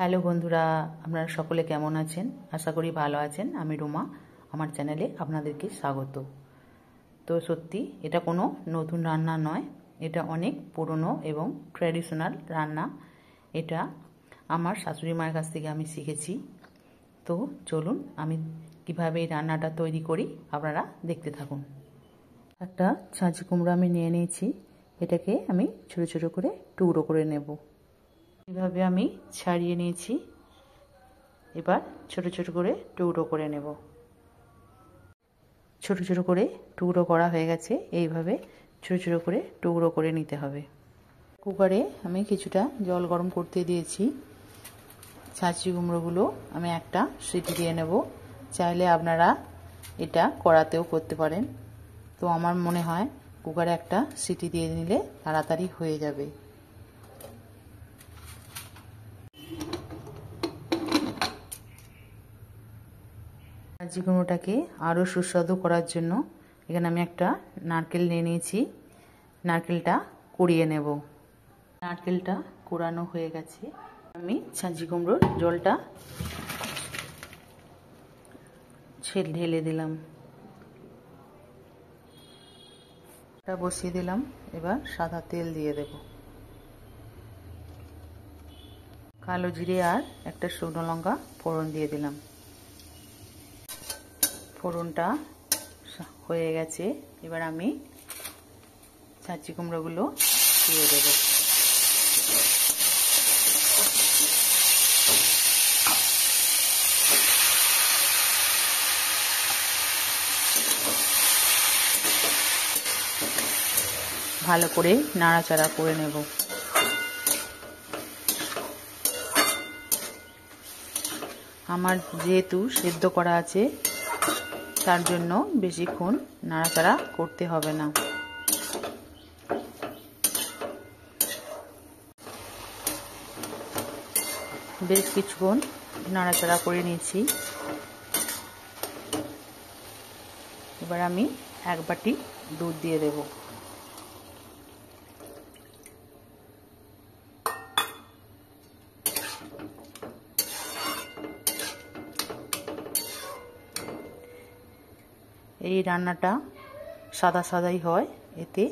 Hello বন্ধুরা, আপনারা সকলে কেমন আছেন? আশা করি ভালো আছেন। আমি রুমা, আমার চ্যানেলে আপনাদেরকে স্বাগত। তো সত্যি এটা কোনো নতুন রান্না নয়, এটা অনেক পুরনো এবং ট্র্যাডিশনাল রান্না। এটা আমার শাশুড়ি মায়ের কাছ থেকে আমি শিখেছি। তো চলুন আমি কিভাবে এই রান্নাটা তৈরি করি আপনারা দেখতে থাকুন। একটা ছাঁচি কুমড়ো আমি নিয়ে নিয়েছি, এটাকে আমি ছোটো ছোটো করে টুকরো করে নেব। এভাবে আমি ছাড়িয়ে নিয়েছি, এবার ছোট ছোট করে টুকরো করে নেব। ছোট ছোট করে টুকরো করা হয়ে গেছে, এইভাবে ছোট ছোট করে টুকরো করে নিতে হবে। কুকারে আমি কিছুটা জল গরম করতে দিয়েছি। ছাঁচি কুমড়োগুলো আমি একটা সিটি দিয়ে নেব। চাইলে আপনারা এটা কড়াতেও করতে পারেন, তো আমার মনে হয় কুকারে একটা সিটি দিয়ে নিলে তাড়াতাড়ি হয়ে যাবে। ছাঁচি কুমড়োটাকে আরও সুস্বাদু করার জন্য এখানে আমি একটা নারকেল নিয়ে নিয়েছি। নারকেলটা কুড়িয়ে নেব। নারকেলটা কুড়ানো হয়ে গেছে, আমি ছাঁচি কুমড়োর জলটা ঢেলে দিলাম। এটা বসিয়ে দিলাম, এবার সাদা তেল দিয়ে দেব। কালো জিরে আর একটা শুকনো লঙ্কা ফোড়ন দিয়ে দিলাম। ফোড়নটা হয়ে গেছে, এবার আমি ছাঁচি কুমড়োগুলো দিয়ে দেব। ভালো করে নাড়াচাড়া করে নেব। আমার যেহেতু সেদ্ধ করা আছে, তার জন্য বেশিক্ষণ নাড়াচাড়া করতে হবে না। বেশ কিছুক্ষণ নাড়াচাড়া করে নিয়েছি। এবার আমি এক বাটি দুধ দিয়ে দেব। এই রান্নাটা সাদা সাদাই হয়, এতে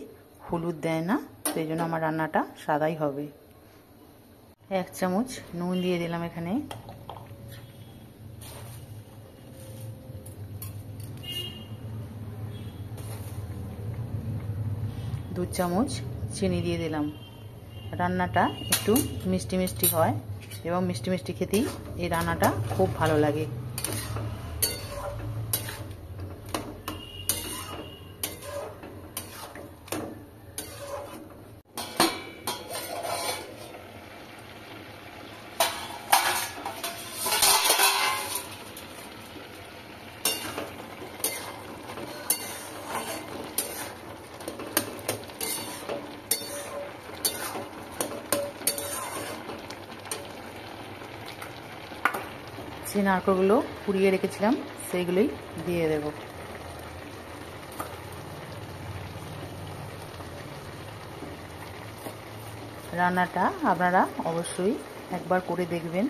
হলুদ দেয় না, সেই জন্য আমার রান্নাটা সাদাই হবে। 1 চামচ নুন দিয়ে দিলাম এখানে। 2 চামচ চিনি দিয়ে দিলাম। রান্নাটা একটু মিষ্টি মিষ্টি হয় এবং মিষ্টি মিষ্টি খেতেই এই রান্নাটা খুব ভালো লাগে। যে নারকেলগুলো কুড়িয়ে রেখেছিলাম সেইগুলোই দিয়ে দেব। রান্নাটা আপনারা অবশ্যই একবার করে দেখবেন,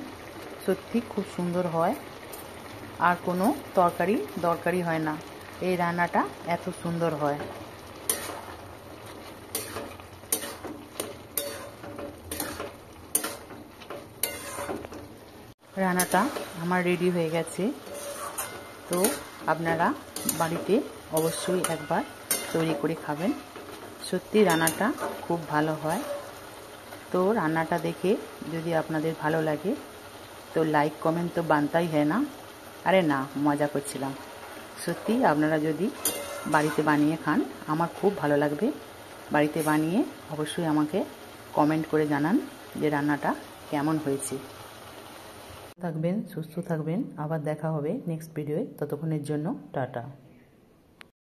সত্যি খুব সুন্দর হয়। আর কোনো তরকারি দরকারি হয় না, এই রান্নাটা এত সুন্দর হয়। রান্নাটা আমার রেডি হয়ে গেছে, তো আপনারা বাড়িতে অবশ্যই একবার তৈরি করে খাবেন। সত্যি রান্নাটা খুব ভালো হয়। তো রান্নাটা দেখে যদি আপনাদের ভালো লাগে তো লাইক কমেন্ট তো বানতাই হয় না। আরে না, মজা করছিলাম। সত্যি আপনারা যদি বাড়িতে বানিয়ে খান আমার খুব ভালো লাগবে। বাড়িতে বানিয়ে অবশ্যই আমাকে কমেন্ট করে জানান যে রান্নাটা কেমন হয়েছে। থাকবেন, সুস্থ থাকবেন, আবার দেখা হবে নেক্সট ভিডিওয়ে। ততক্ষণের জন্য টাটা।